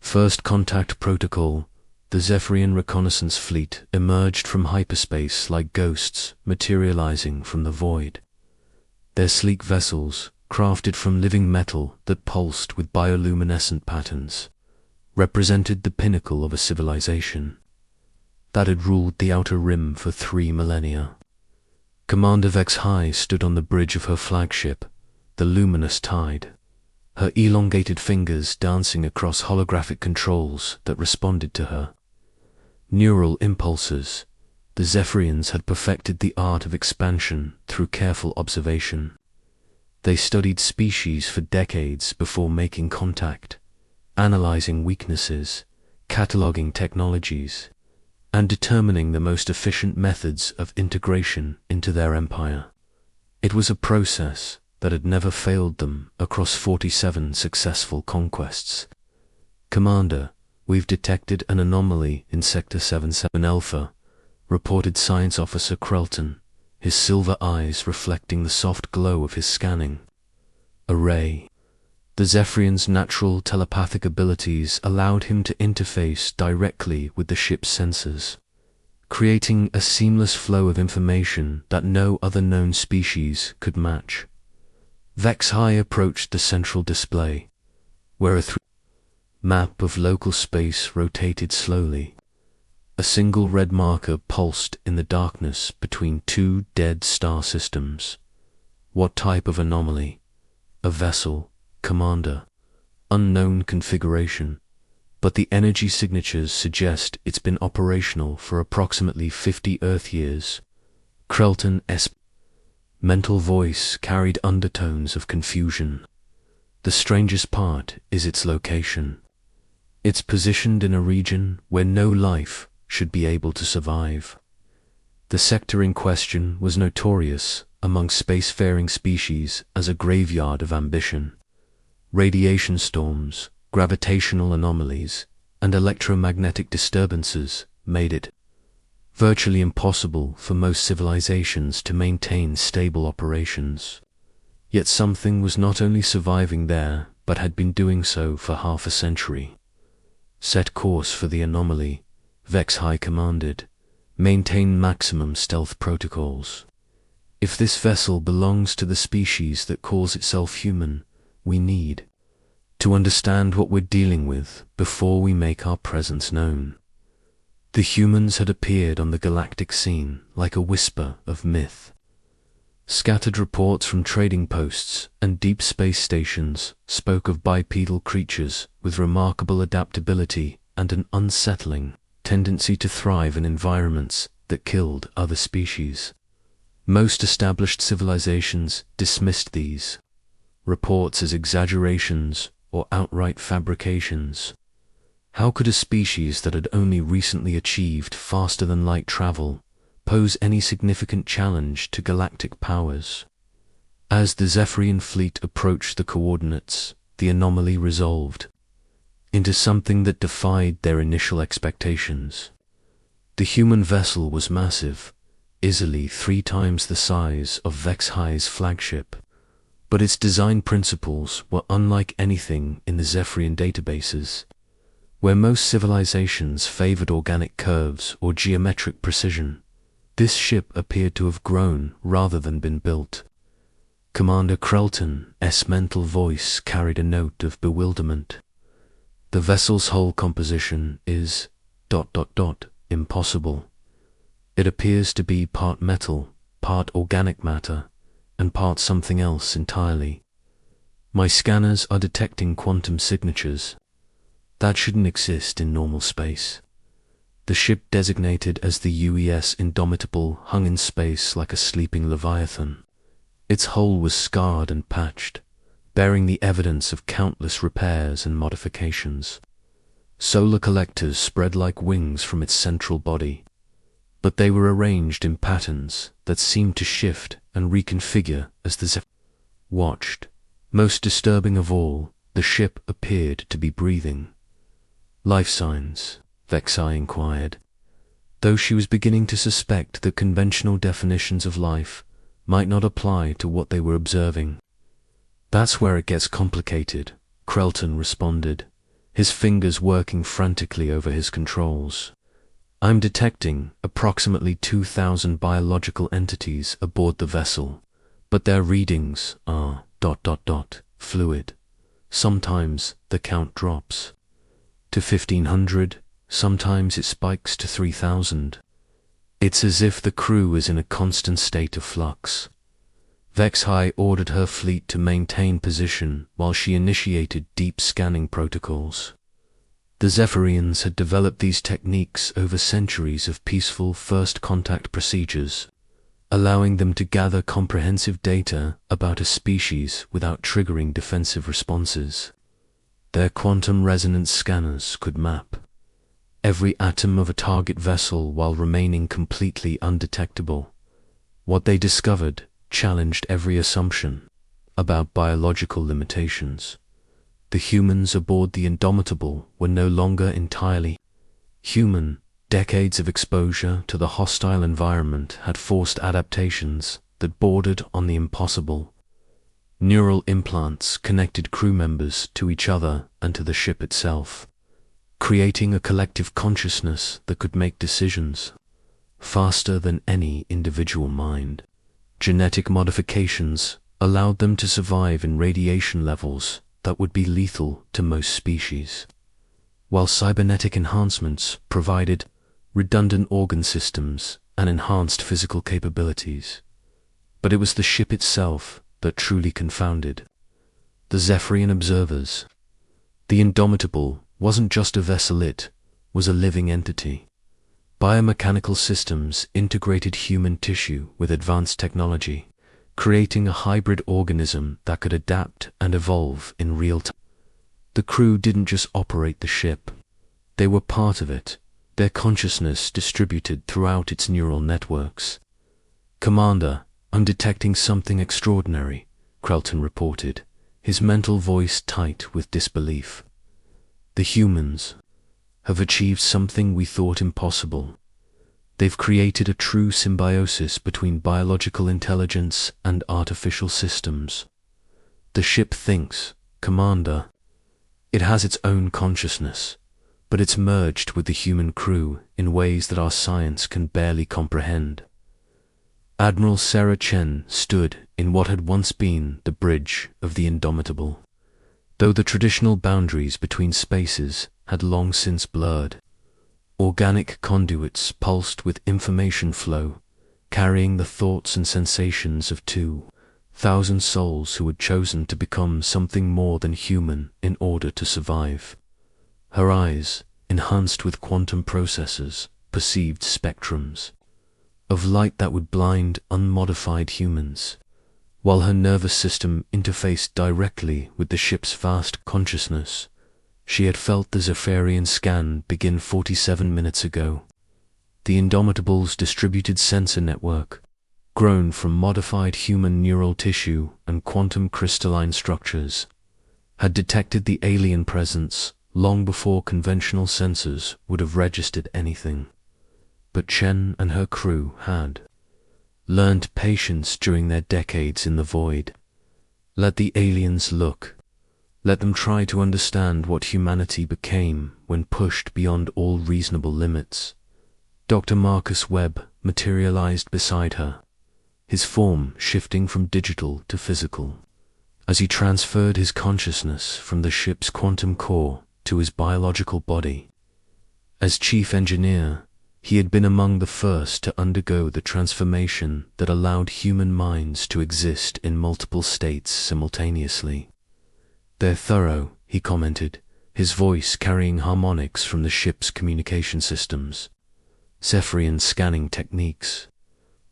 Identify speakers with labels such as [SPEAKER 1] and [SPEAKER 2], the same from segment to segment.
[SPEAKER 1] First Contact Protocol. The Zephyrian reconnaissance fleet emerged from hyperspace like ghosts materializing from the void. Their sleek vessels, crafted from living metal that pulsed with bioluminescent patterns, represented the pinnacle of a civilization that had ruled the Outer Rim for 3 millennia. Commander Vex-High stood on the bridge of her flagship, the luminous Tide, her elongated fingers dancing across holographic controls that responded to her neural impulses. The Zephyrians had perfected the art of expansion through careful observation. They studied species for decades before making contact, analyzing weaknesses, cataloging technologies, and determining the most efficient methods of integration into their empire. It was a process that had never failed them across 47 successful conquests. "Commander, we've detected an anomaly in Sector 77 Alpha," reported Science Officer Krelton, his silver eyes reflecting the soft glow of his scanning array. The Zephyrian's natural telepathic abilities allowed him to interface directly with the ship's sensors, creating a seamless flow of information that no other known species could match. Vex-High approached the central display, where a map of local space rotated slowly. A single red marker pulsed in the darkness between 2 dead star systems. What type of anomaly? A vessel, Commander. Unknown configuration, but the energy signatures suggest it's been operational for approximately 50 Earth years. Krelton's mental voice carried undertones of confusion. The strangest part is its location. It's positioned in a region where no life should be able to survive. The sector in question was notorious among spacefaring species as a graveyard of ambition. Radiation storms, gravitational anomalies, and electromagnetic disturbances made it virtually impossible for most civilizations to maintain stable operations. Yet something was not only surviving there, but had been doing so for half a century. "Set course for the anomaly," Vex-High commanded. "Maintain maximum stealth protocols. If this vessel belongs to the species that calls itself human, we need to understand what we're dealing with before we make our presence known." The humans had appeared on the galactic scene like a whisper of myth. Scattered reports from trading posts and deep space stations spoke of bipedal creatures with remarkable adaptability and an unsettling tendency to thrive in environments that killed other species. Most established civilizations dismissed these reports as exaggerations or outright fabrications. How could a species that had only recently achieved faster-than-light travel pose any significant challenge to galactic powers? As the Zephyrian fleet approached the coordinates, the anomaly resolved into something that defied their initial expectations. The human vessel was massive, easily 3 times the size of Vex-High's flagship, but its design principles were unlike anything in the Zephyrian databases. Where most civilizations favored organic curves or geometric precision, this ship appeared to have grown rather than been built. Commander Krelton's mental voice carried a note of bewilderment. "The vessel's whole composition is ... impossible. It appears to be part metal, part organic matter, and part something else entirely. My scanners are detecting quantum signatures. That shouldn't exist in normal space." The ship designated as the UES Indomitable hung in space like a sleeping leviathan. Its hull was scarred and patched, bearing the evidence of countless repairs and modifications. Solar collectors spread like wings from its central body, but they were arranged in patterns that seemed to shift and reconfigure as the Zephyr watched. Most disturbing of all, the ship appeared to be breathing. "Life signs?" Vex-High inquired, though she was beginning to suspect that conventional definitions of life might not apply to what they were observing. "That's where it gets complicated," Krelton responded, his fingers working frantically over his controls. I'm detecting approximately 2,000 biological entities aboard the vessel, but their readings are ... fluid. Sometimes the count drops to 1,500, sometimes it spikes to 3,000. It's as if the crew is in a constant state of flux. Vexhai ordered her fleet to maintain position while she initiated deep scanning protocols. The Zephyrians had developed these techniques over centuries of peaceful first contact procedures, allowing them to gather comprehensive data about a species without triggering defensive responses. Their quantum resonance scanners could map every atom of a target vessel while remaining completely undetectable. What they discovered challenged every assumption about biological limitations. The humans aboard the Indomitable were no longer entirely human. Decades of exposure to the hostile environment had forced adaptations that bordered on the impossible. Neural implants connected crew members to each other and to the ship itself, creating a collective consciousness that could make decisions faster than any individual mind. Genetic modifications allowed them to survive in radiation levels that would be lethal to most species, while cybernetic enhancements provided redundant organ systems and enhanced physical capabilities. But it was the ship itself that truly confounded the Zephyrian observers. The Indomitable wasn't just a vessel, it was a living entity. Biomechanical systems integrated human tissue with advanced technology, creating a hybrid organism that could adapt and evolve in real time. The crew didn't just operate the ship, they were part of it, their consciousness distributed throughout its neural networks. "Commander, I'm detecting something extraordinary," Krelton reported, his mental voice tight with disbelief. "The humans have achieved something we thought impossible. They've created a true symbiosis between biological intelligence and artificial systems. The ship thinks, Commander. It has its own consciousness, but it's merged with the human crew in ways that our science can barely comprehend." Admiral Sarah Chen stood in what had once been the bridge of the Indomitable, though the traditional boundaries between spaces had long since blurred. Organic conduits pulsed with information flow, carrying the thoughts and sensations of 2,000 souls who had chosen to become something more than human in order to survive. Her eyes, enhanced with quantum processors, perceived spectrums of light that would blind unmodified humans, while her nervous system interfaced directly with the ship's vast consciousness. She had felt the Zephyrian scan begin 47 minutes ago. The Indomitable's distributed sensor network, grown from modified human neural tissue and quantum crystalline structures, had detected the alien presence long before conventional sensors would have registered anything. But Chen and her crew had learned patience during their decades in the void. Let the aliens look. Let them try to understand what humanity became when pushed beyond all reasonable limits. Dr. Marcus Webb materialized beside her, his form shifting from digital to physical, as he transferred his consciousness from the ship's quantum core to his biological body. As chief engineer, he had been among the first to undergo the transformation that allowed human minds to exist in multiple states simultaneously. "They're thorough," he commented, his voice carrying harmonics from the ship's communication systems. "Zephyrian scanning techniques.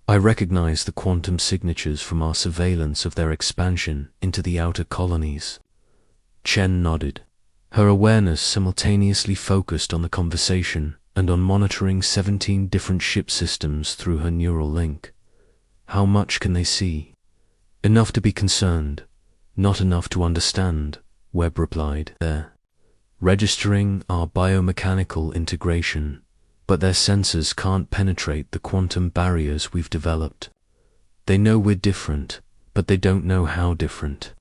[SPEAKER 1] I recognize the quantum signatures from our surveillance of their expansion into the outer colonies." Chen nodded, her awareness simultaneously focused on the conversation and on monitoring 17 different ship systems through her neural link. "How much can they see?" "Enough to be concerned, not enough to understand," Webb replied. "They're registering our biomechanical integration, but their sensors can't penetrate the quantum barriers we've developed. They know we're different, but they don't know how different.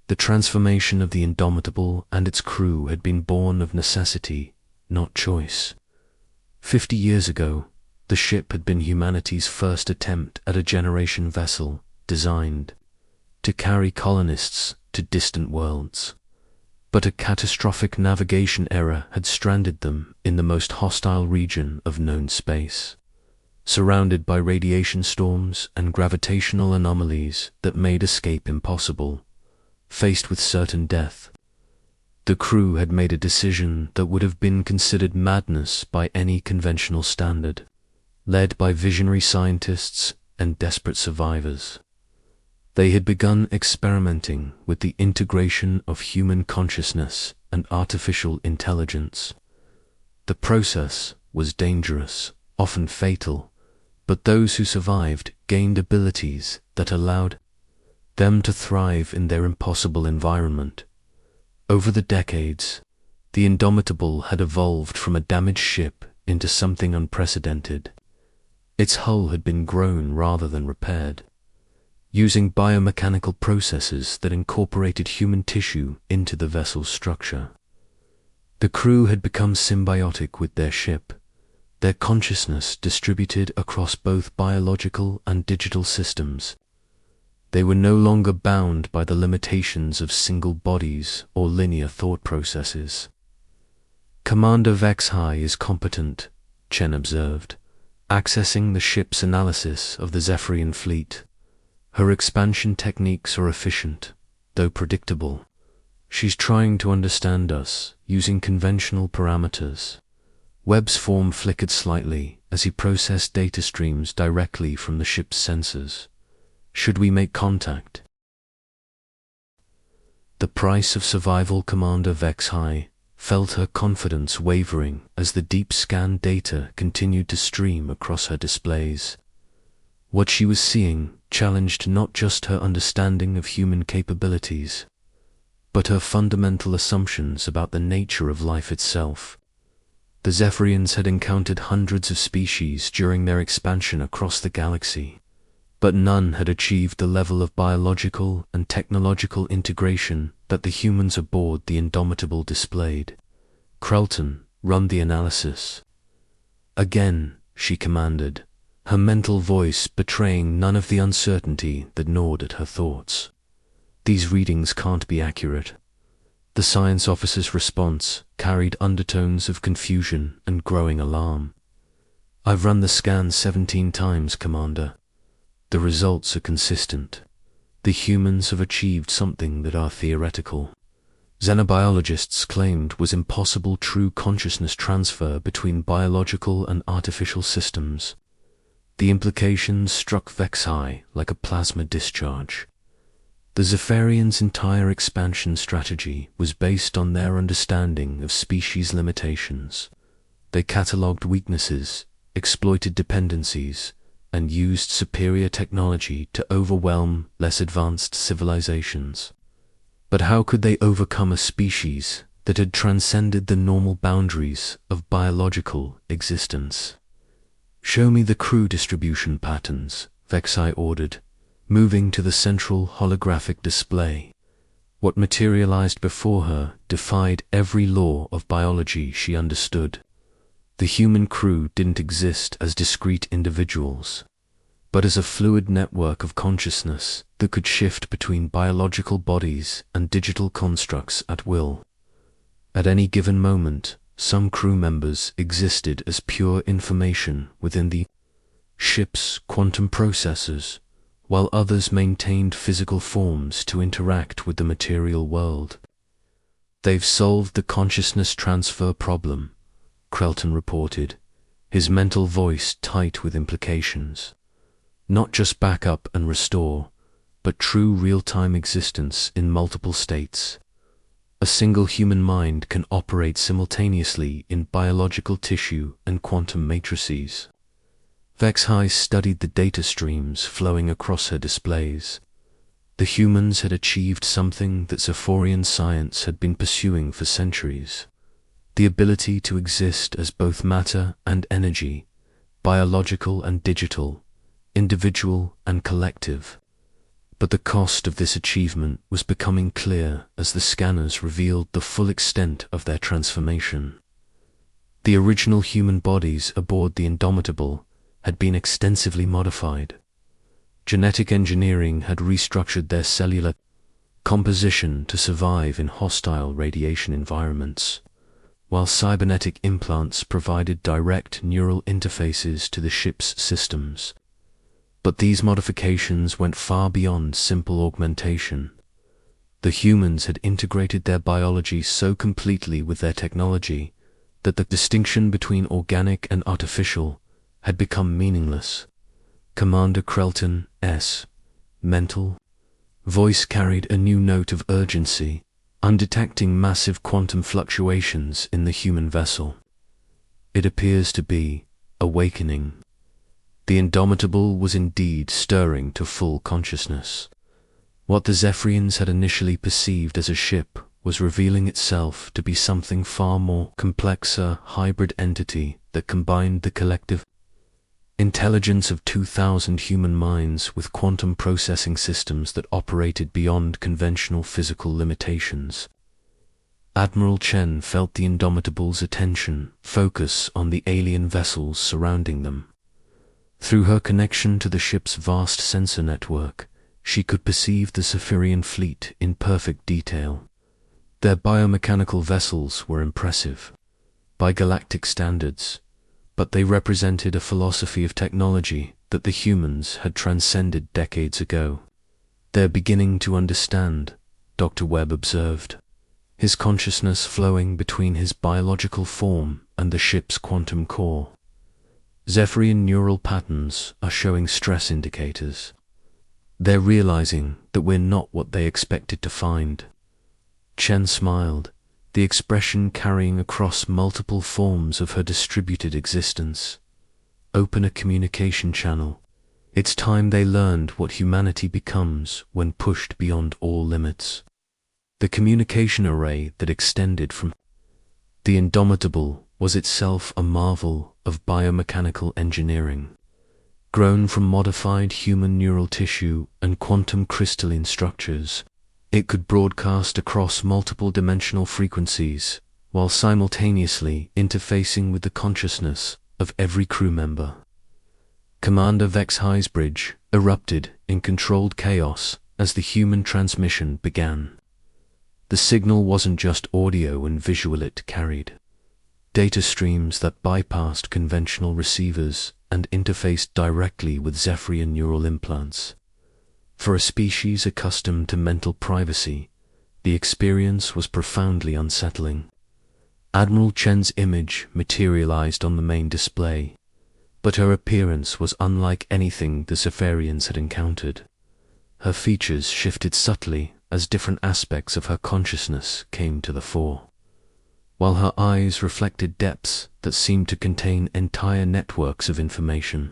[SPEAKER 1] The transformation of the Indomitable and its crew had been born of necessity, not choice. 50 years ago, the ship had been humanity's first attempt at a generation vessel designed to carry colonists to distant worlds. But a catastrophic navigation error had stranded them in the most hostile region of known space, surrounded by radiation storms and gravitational anomalies that made escape impossible. Faced with certain death, the crew had made a decision that would have been considered madness by any conventional standard. Led by visionary scientists and desperate survivors, they had begun experimenting with the integration of human consciousness and artificial intelligence. The process was dangerous, often fatal, but those who survived gained abilities that allowed them to thrive in their impossible environment. Over the decades, the Indomitable had evolved from a damaged ship into something unprecedented. Its hull had been grown rather than repaired, using biomechanical processes that incorporated human tissue into the vessel's structure. The crew had become symbiotic with their ship, their consciousness distributed across both biological and digital systems. They were no longer bound by the limitations of single bodies or linear thought processes. Commander Vexhai is competent, Chen observed, accessing the ship's analysis of the Zephyrian fleet. Her expansion techniques are efficient, though predictable. She's trying to understand us, using conventional parameters. Webb's form flickered slightly as he processed data streams directly from the ship's sensors. Should we make contact? The price of survival. Commander Vexhai felt her confidence wavering as the deep scan data continued to stream across her displays. What she was seeing challenged not just her understanding of human capabilities, but her fundamental assumptions about the nature of life itself. The Zephyrians had encountered hundreds of species during their expansion across the galaxy, but none had achieved the level of biological and technological integration that the humans aboard the Indomitable displayed. Krelton, run the analysis. Again, she commanded, her mental voice betraying none of the uncertainty that gnawed at her thoughts. These readings can't be accurate. The science officer's response carried undertones of confusion and growing alarm. I've run the scan 17 times, Commander. The results are consistent. The humans have achieved something that our theoretical xenobiologists claimed was impossible: true consciousness transfer between biological and artificial systems. The implications struck Vexhai like a plasma discharge. The Zephyrians' entire expansion strategy was based on their understanding of species limitations. They catalogued weaknesses, exploited dependencies, and used superior technology to overwhelm less advanced civilizations. But how could they overcome a species that had transcended the normal boundaries of biological existence? Show me the crew distribution patterns, Vexhai ordered, moving to the central holographic display. What materialized before her defied every law of biology she understood. The human crew didn't exist as discrete individuals, but as a fluid network of consciousness that could shift between biological bodies and digital constructs at will. At any given moment, some crew members existed as pure information within the ship's quantum processors, while others maintained physical forms to interact with the material world. They've solved the consciousness transfer problem, Krelton reported, his mental voice tight with implications. Not just backup and restore, but true real-time existence in multiple states. A single human mind can operate simultaneously in biological tissue and quantum matrices. Vexhai studied the data streams flowing across her displays. The humans had achieved something that Zephyrian science had been pursuing for centuries: the ability to exist as both matter and energy, biological and digital, individual and collective. But the cost of this achievement was becoming clear as the scanners revealed the full extent of their transformation. The original human bodies aboard the Indomitable had been extensively modified. Genetic engineering had restructured their cellular composition to survive in hostile radiation environments, while cybernetic implants provided direct neural interfaces to the ship's systems. But these modifications went far beyond simple augmentation. The humans had integrated their biology so completely with their technology that the distinction between organic and artificial had become meaningless. Commander Krelton's mental voice carried a new note of urgency, undetecting massive quantum fluctuations in the human vessel. It appears to be awakening. The Indomitable was indeed stirring to full consciousness. What the Zephyrians had initially perceived as a ship was revealing itself to be something far more complex, a hybrid entity that combined the collective intelligence of 2,000 human minds with quantum processing systems that operated beyond conventional physical limitations. Admiral Chen felt the Indomitable's attention focus on the alien vessels surrounding them. Through her connection to the ship's vast sensor network, she could perceive the Zephyrian fleet in perfect detail. Their biomechanical vessels were impressive by galactic standards, but they represented a philosophy of technology that the humans had transcended decades ago. "They're beginning to understand," Dr. Webb observed, his consciousness flowing between his biological form and the ship's quantum core. Zephyrian neural patterns are showing stress indicators. They're realizing that we're not what they expected to find. Chen smiled, the expression carrying across multiple forms of her distributed existence. Open a communication channel. It's time they learned what humanity becomes when pushed beyond all limits. The communication array that extended from the Indomitable was itself a marvel of biomechanical engineering. Grown from modified human neural tissue and quantum crystalline structures, it could broadcast across multiple dimensional frequencies while simultaneously interfacing with the consciousness of every crew member. Commander Vexhi's bridge erupted in controlled chaos as the human transmission began. The signal wasn't just audio and visual it carried. Data streams that bypassed conventional receivers and interfaced directly with Zephyrian neural implants. For a species accustomed to mental privacy, the experience was profoundly unsettling. Admiral Chen's image materialized on the main display, but her appearance was unlike anything the Zephyrians had encountered. Her features shifted subtly as different aspects of her consciousness came to the fore, while her eyes reflected depths that seemed to contain entire networks of information.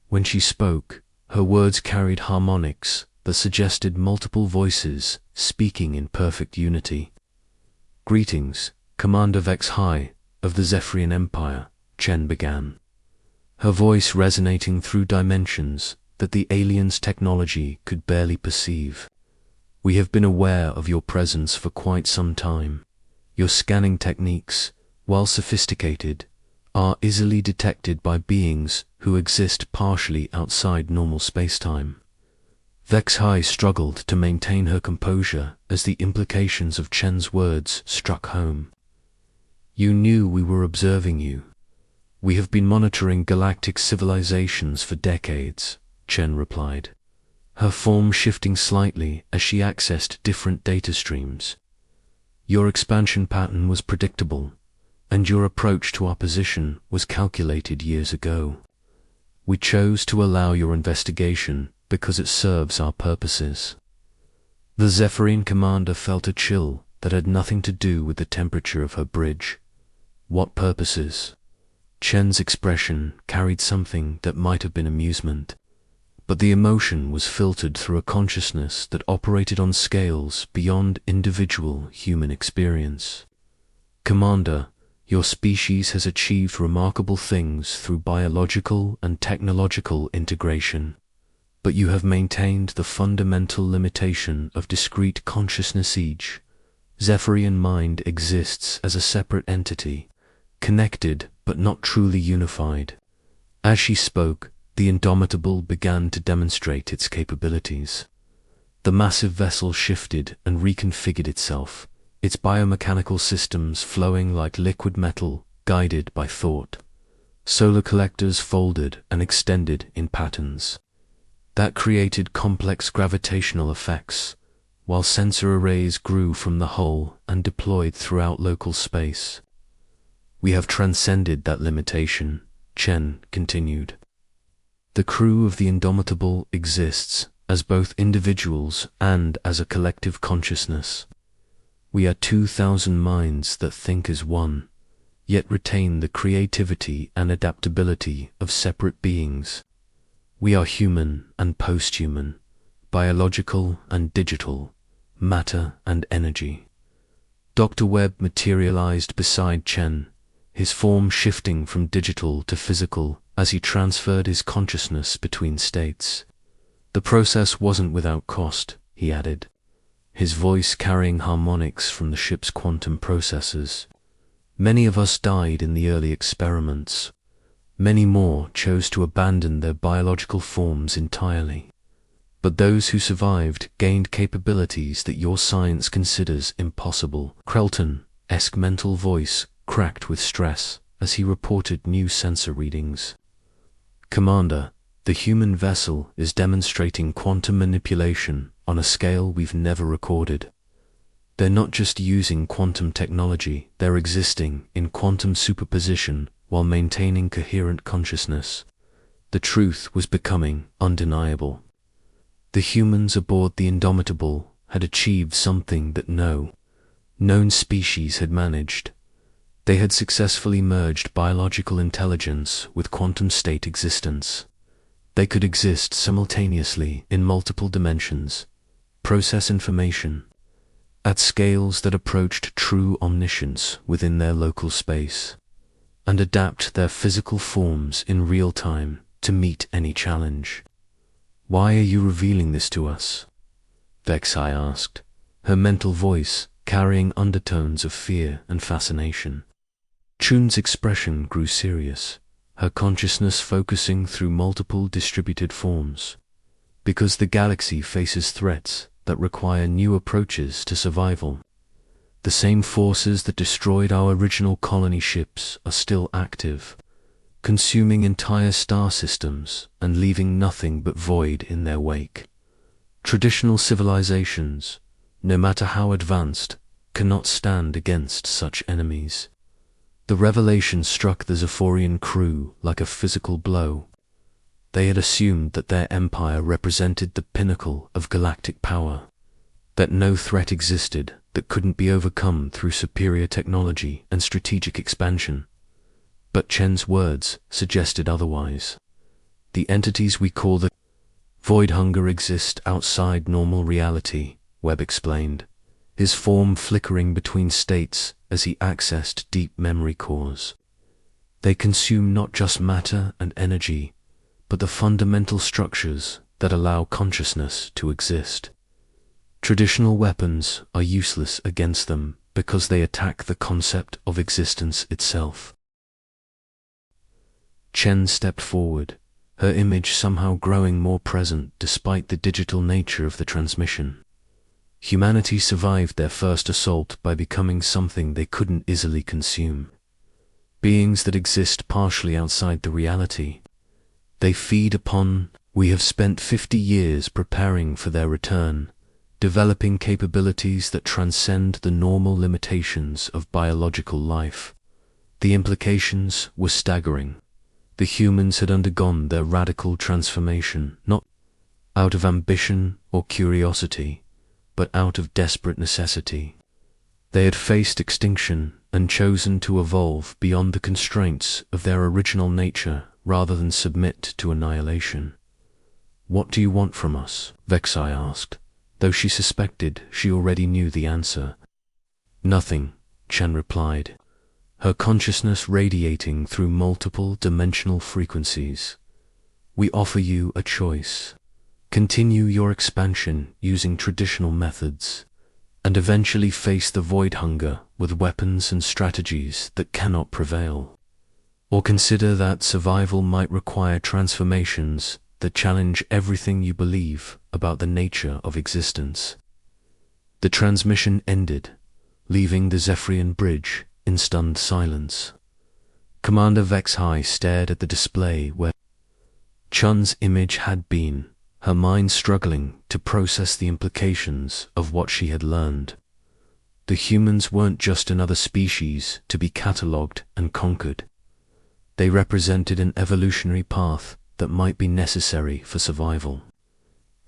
[SPEAKER 1] When she spoke, her words carried harmonics that suggested multiple voices speaking in perfect unity. "Greetings, Commander Vexhi of the Zephyrian Empire," Chen began, her voice resonating through dimensions that the aliens' technology could barely perceive. "We have been aware of your presence for quite some time. Your scanning techniques, while sophisticated, are easily detected by beings who exist partially outside normal spacetime." Vexhi struggled to maintain her composure as the implications of Chen's words struck home. "You knew we were observing you. We have been monitoring galactic civilizations for decades," Chen replied, her form shifting slightly as she accessed different data streams. "Your expansion pattern was predictable, and your approach to our position was calculated years ago. We chose to allow your investigation because it serves our purposes." The Zephyrian commander felt a chill that had nothing to do with the temperature of her bridge. "What purposes?" Chen's expression carried something that might have been amusement, but the emotion was filtered through a consciousness that operated on scales beyond individual human experience. "Commander, your species has achieved remarkable things through biological and technological integration. But you have maintained the fundamental limitation of discrete consciousness. Each Zephyrian mind exists as a separate entity, connected but not truly unified. As she spoke, the Indomitable began to demonstrate its capabilities. The massive vessel shifted and reconfigured itself, its biomechanical systems flowing like liquid metal, guided by thought. Solar collectors folded and extended in patterns that created complex gravitational effects, while sensor arrays grew from the hull and deployed throughout local space. We have transcended that limitation, Chen continued. The crew of the Indomitable exists as both individuals and as a collective consciousness. We are 2,000 minds that think as one, yet retain the creativity and adaptability of separate beings. We are human and post-human, biological and digital, matter and energy. Dr. Webb materialized beside Chen, his form shifting from digital to physical as he transferred his consciousness between states. The process wasn't without cost, he added, his voice carrying harmonics from the ship's quantum processors. Many of us died in the early experiments. Many more chose to abandon their biological forms entirely. But those who survived gained capabilities that your science considers impossible. Krelton's mental voice cracked with stress as he reported new sensor readings. Commander, the human vessel is demonstrating quantum manipulation on a scale we've never recorded. They're not just using quantum technology, they're existing in quantum superposition while maintaining coherent consciousness. The truth was becoming undeniable. The humans aboard the Indomitable had achieved something that no known species had managed. They had successfully merged biological intelligence with quantum state existence. They could exist simultaneously in multiple dimensions, process information at scales that approached true omniscience within their local space, and adapt their physical forms in real time to meet any challenge. Why are you revealing this to us? Vexai asked, her mental voice carrying undertones of fear and fascination. Chun's expression grew serious, her consciousness focusing through multiple distributed forms. Because the galaxy faces threats that require new approaches to survival. The same forces that destroyed our original colony ships are still active, consuming entire star systems and leaving nothing but void in their wake. Traditional civilizations, no matter how advanced, cannot stand against such enemies. The revelation struck the Zephyrian crew like a physical blow. They had assumed that their empire represented the pinnacle of galactic power, that no threat existed that couldn't be overcome through superior technology and strategic expansion. But Chen's words suggested otherwise. The entities we call the Void Hunger exist outside normal reality, Webb explained, his form flickering between states as he accessed deep memory cores. They consume not just matter and energy, but the fundamental structures that allow consciousness to exist. Traditional weapons are useless against them because they attack the concept of existence itself. Chen stepped forward, her image somehow growing more present despite the digital nature of the transmission. Humanity survived their first assault by becoming something they couldn't easily consume. Beings that exist partially outside the reality. They feed upon. We have spent 50 years preparing for their return, developing capabilities that transcend the normal limitations of biological life. The implications were staggering. The humans had undergone their radical transformation, not out of ambition or curiosity, but out of desperate necessity. They had faced extinction and chosen to evolve beyond the constraints of their original nature rather than submit to annihilation. What do you want from us? Vexai asked, though she suspected she already knew the answer. Nothing, Chen replied, her consciousness radiating through multiple dimensional frequencies. We offer you a choice. Continue your expansion using traditional methods, and eventually face the void hunger with weapons and strategies that cannot prevail. Or consider that survival might require transformations that challenge everything you believe about the nature of existence. The transmission ended, leaving the Zephyrian bridge in stunned silence. Commander HFY stared at the display where Chun's image had been, her mind struggling to process the implications of what she had learned. The humans weren't just another species to be catalogued and conquered. They represented an evolutionary path that might be necessary for survival.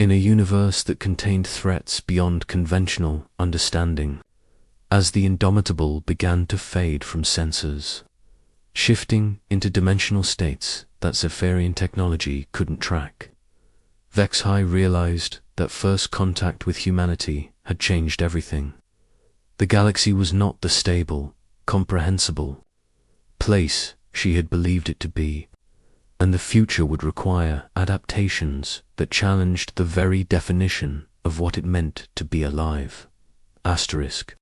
[SPEAKER 1] In a universe that contained threats beyond conventional understanding, as the indomitable began to fade from sensors, shifting into dimensional states that Zephyrian technology couldn't track, HFY realized that first contact with humanity had changed everything. The galaxy was not the stable, comprehensible place she had believed it to be, and the future would require adaptations that challenged the very definition of what it meant to be alive. Asterisk.